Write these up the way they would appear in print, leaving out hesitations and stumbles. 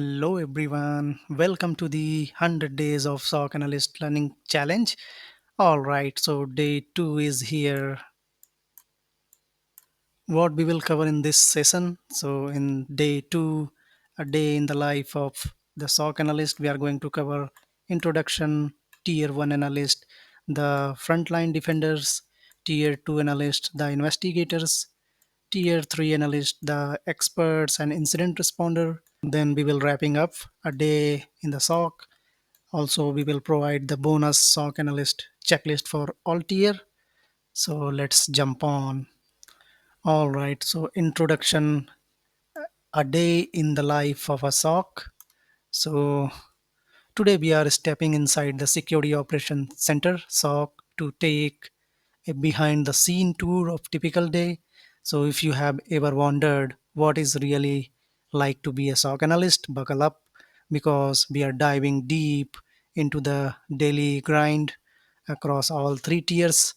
Hello everyone, welcome to the 100 Days of SOC Analyst Learning Challenge. Alright, so day 2 is here. What we will cover in this session? So, in day 2, a day in the life of the SOC Analyst, we are going to cover introduction, Tier 1 Analyst, the frontline defenders, Tier 2 Analyst, the investigators, Tier 3 Analyst, the experts and incident responder. Then we will wrapping up a day in the SOC. Also, we will provide the bonus SOC analyst checklist for all tier. So let's jump on. All right. So introduction, a day in the life of a SOC. So today we are stepping inside the Security Operations Center SOC to take a behind the scene tour of typical day. So if you have ever wondered what is really like to be a SOC analyst, buckle up because we are diving deep into the daily grind across all three tiers.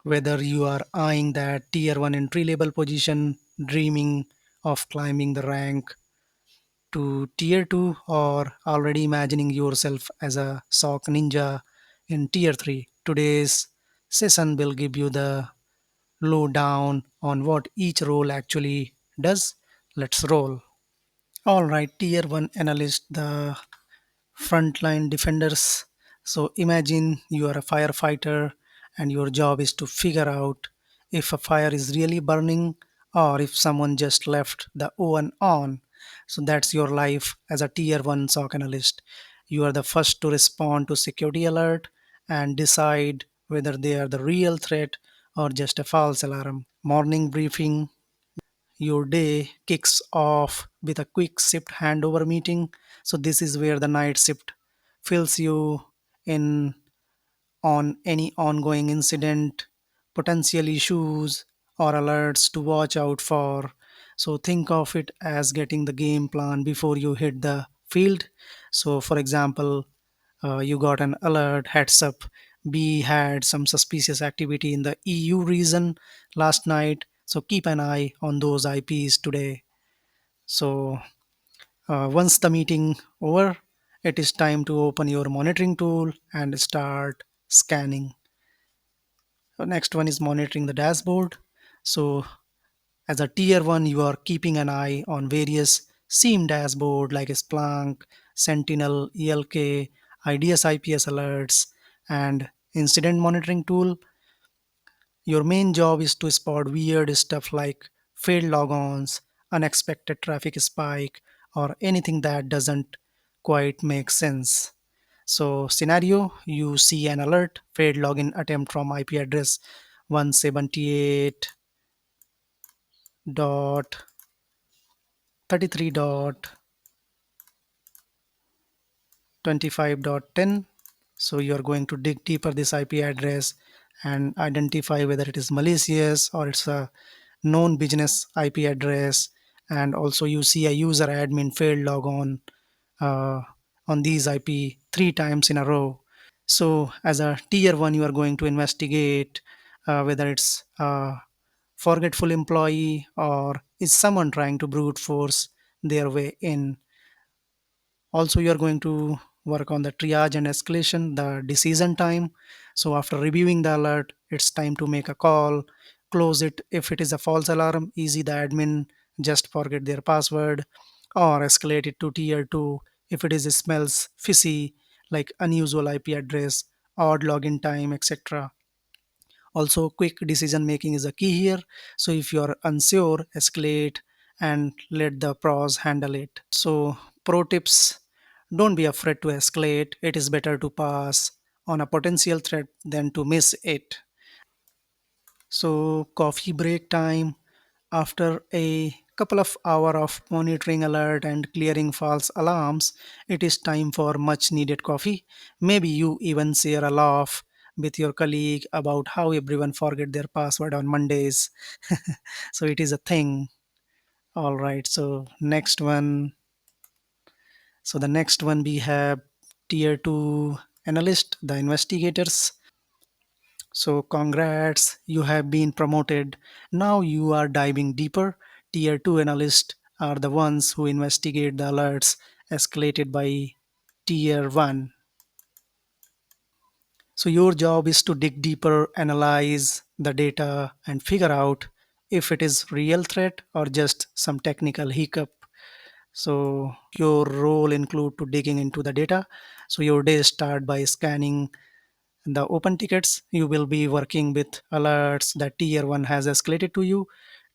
Whether you are eyeing that tier 1 entry level position, dreaming of climbing the rank to tier 2, or already imagining yourself as a SOC ninja in tier 3, today's session will give you the lowdown on what each role actually does. Let's roll. All right, tier 1 analyst, the frontline defenders. So imagine you are a firefighter and your job is to figure out if a fire is really burning or if someone just left the oven on. So that's your life as a tier 1 SOC analyst. You are the first to respond to security alert and decide whether they are the real threat or just a false alarm. Morning briefing, your day kicks off with a quick shift handover meeting. So, this is where the night shift fills you in on any ongoing incident, potential issues, or alerts to watch out for. So, think of it as getting the game plan before you hit the field. So, for example, you got an alert heads up. B had some suspicious activity in the EU region last night, so keep an eye on those IPs today. So once the meeting over, it is time to open your monitoring tool and start scanning. Next one is monitoring the dashboard. So as a tier 1, you are keeping an eye on various SIEM dashboard like Splunk, Sentinel, ELK, IDS IPS alerts, and incident monitoring tool. Your main job is to spot weird stuff like failed logons, unexpected traffic spike, or anything that doesn't quite make sense. So, scenario, you see an alert, failed login attempt from IP address 178.33.25.10. So you are going to dig deeper this IP address and identify whether it is malicious or it's a known business IP address. And also you see a user admin failed logon uh, on these IP three times in a row. So as a tier 1, you are going to investigate whether it's a forgetful employee or is someone trying to brute force their way in. Also, you are going to work on the triage and escalation, the decision time. So after reviewing the alert, it's time to make a call, close it if it is a false alarm, easy the admin, just forget their password, or escalate it to tier 2 if it is smells fishy, like unusual IP address, odd login time, etc. Also, quick decision making is a key here. So if you are unsure, escalate and let the pros handle it. So pro tips, don't be afraid to escalate. It is better to pass on a potential threat than to miss it. So coffee break time, after a couple of hours of monitoring alert and clearing false alarms, it is time for much needed coffee. Maybe you even share a laugh with your colleague about how everyone forget their password on Mondays. So it is a thing. All right. So the next one we have tier 2 analyst, the investigators. So, congrats, you have been promoted. Now you are diving deeper. Tier 2 analyst are the ones who investigate the alerts escalated by tier 1. So your job is to dig deeper, analyze the data, and figure out if it is real threat or just some technical hiccup. So your role include to digging into the data. So your day start by scanning the open tickets. You will be working with alerts that tier 1 has escalated to you.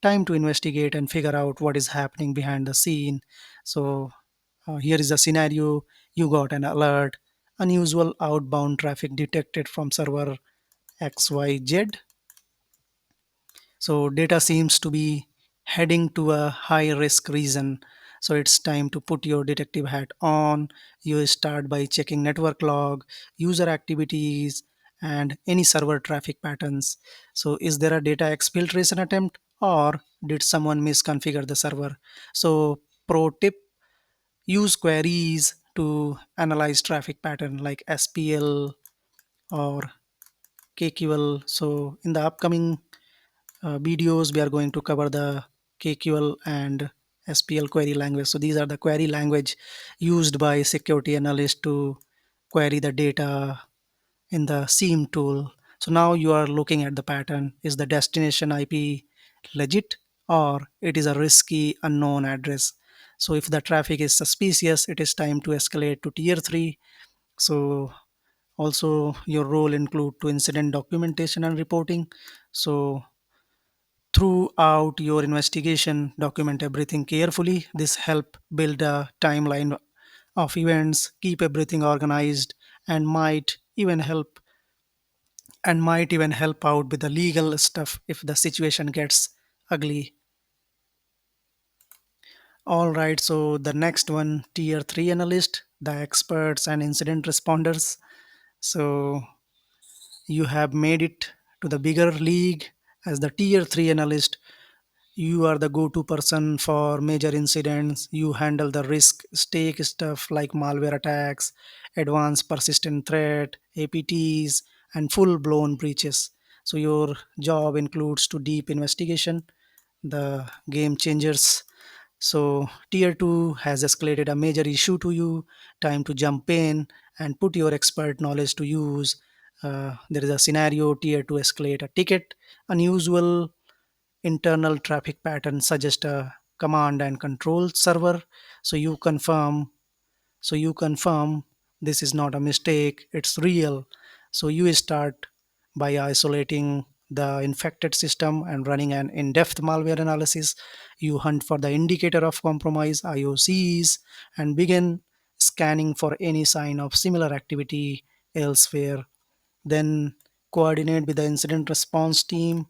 Time to investigate and figure out what is happening behind the scene. So here is a scenario. You got an alert: unusual outbound traffic detected from server XYZ. So data seems to be heading to a high risk region. So it's time to put your detective hat on. You start by checking network log, user activities, and any server traffic patterns. So is there a data exfiltration attempt, or did someone misconfigure the server? So pro tip: use queries to analyze traffic pattern like SPL or KQL. So in the upcoming videos, we are going to cover the KQL and SPL query language. So these are the query language used by security analysts to query the data in the SIEM tool. So now you are looking at the pattern. Is the destination IP legit, or it is a risky unknown address? So if the traffic is suspicious, it is time to escalate to tier 3. So also your role include to incident documentation and reporting. So throughout your investigation, document everything carefully. This help build a timeline of events, keep everything organized, and might even help out with the legal stuff if the situation gets ugly. All right, so the next one, tier 3 analyst, the experts and incident responders. So you have made it to the bigger league as the tier 3 analyst. You are the go-to person for major incidents. You handle the risk stake stuff like malware attacks, advanced persistent threat, APTs, and full-blown breaches. So your job includes to deep investigation, the game changers. So tier 2 has escalated a major issue to you. Time to jump in and put your expert knowledge to use. There is a scenario: tier 2 escalate a ticket, unusual internal traffic pattern suggest a command and control server. So you confirm this is not a mistake, it's real. So you start by isolating the infected system and running an in-depth malware analysis. You hunt for the indicator of compromise IOCs and begin scanning for any sign of similar activity elsewhere. Then coordinate with the incident response team.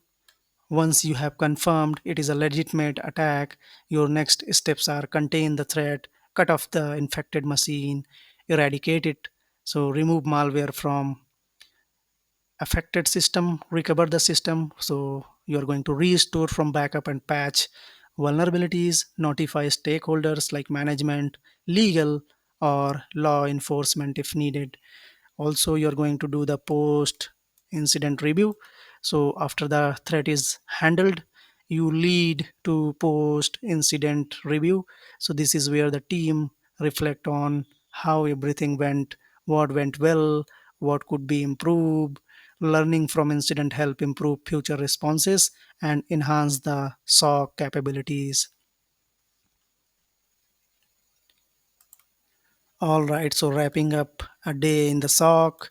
Once you have confirmed it is a legitimate attack, your next steps are contain the threat, cut off the infected machine, eradicate it. So remove malware from affected system, recover the system. So you are going to restore from backup and patch vulnerabilities, notify stakeholders like management, legal, or law enforcement if needed. Also you're going to do the post incident review. So after the threat is handled, you lead to post incident review. So this is where the team reflect on how everything went, what went well, what could be improved. Learning from incident help improve future responses and enhance the SOC capabilities. All right, so wrapping up a day in the SOC.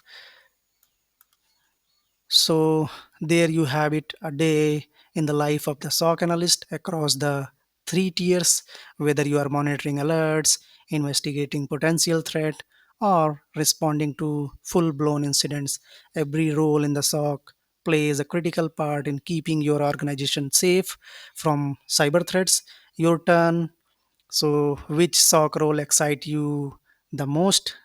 So there you have it, a day in the life of the SOC analyst across the three tiers, whether you are monitoring alerts, investigating potential threat, or responding to full-blown incidents. Every role in the SOC plays a critical part in keeping your organization safe from cyber threats. Your turn. So which SOC role excites you the most?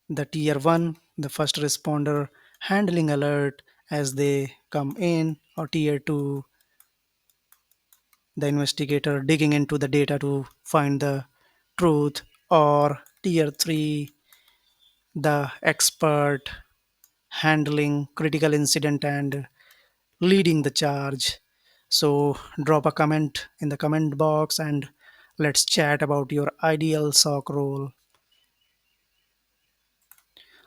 The tier 1, the first responder handling alert as they come in, or tier 2, the investigator digging into the data to find the truth, or tier 3, the expert handling critical incident and leading the charge. So drop a comment in the comment box and let's chat about your ideal SOC role.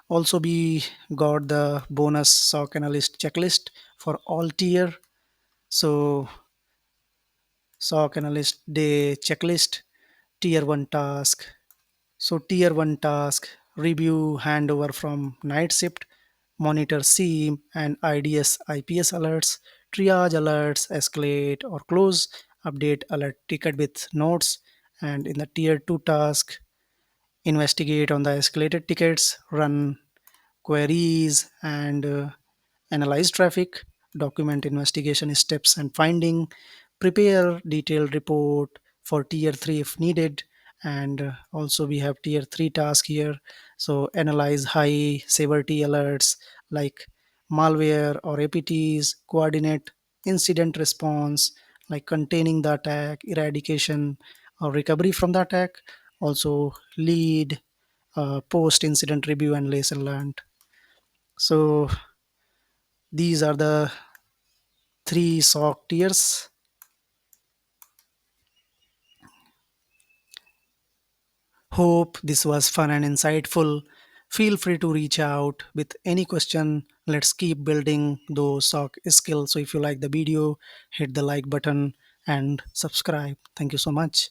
Also, we got the bonus SOC analyst checklist for all tier. So SOC analyst day checklist, tier 1 task. So tier 1 task, review handover from night shift, monitor SIEM and IDS IPS alerts, triage alerts, escalate or close, update alert ticket with notes. And in the tier 2 task, investigate on the escalated tickets, run queries and analyze traffic, document investigation steps and finding, prepare detailed report for tier 3 if needed. And also we have tier 3 task here. So analyze high severity alerts like malware or apts, coordinate incident response like containing the attack, eradication or recovery from the attack, also lead post incident review and lesson learned. So these are the three SOC tiers. Hope this was fun and insightful. Feel free to reach out with any question. Let's keep building those SOC skills. So if you like the video, hit the like button and subscribe. Thank you so much.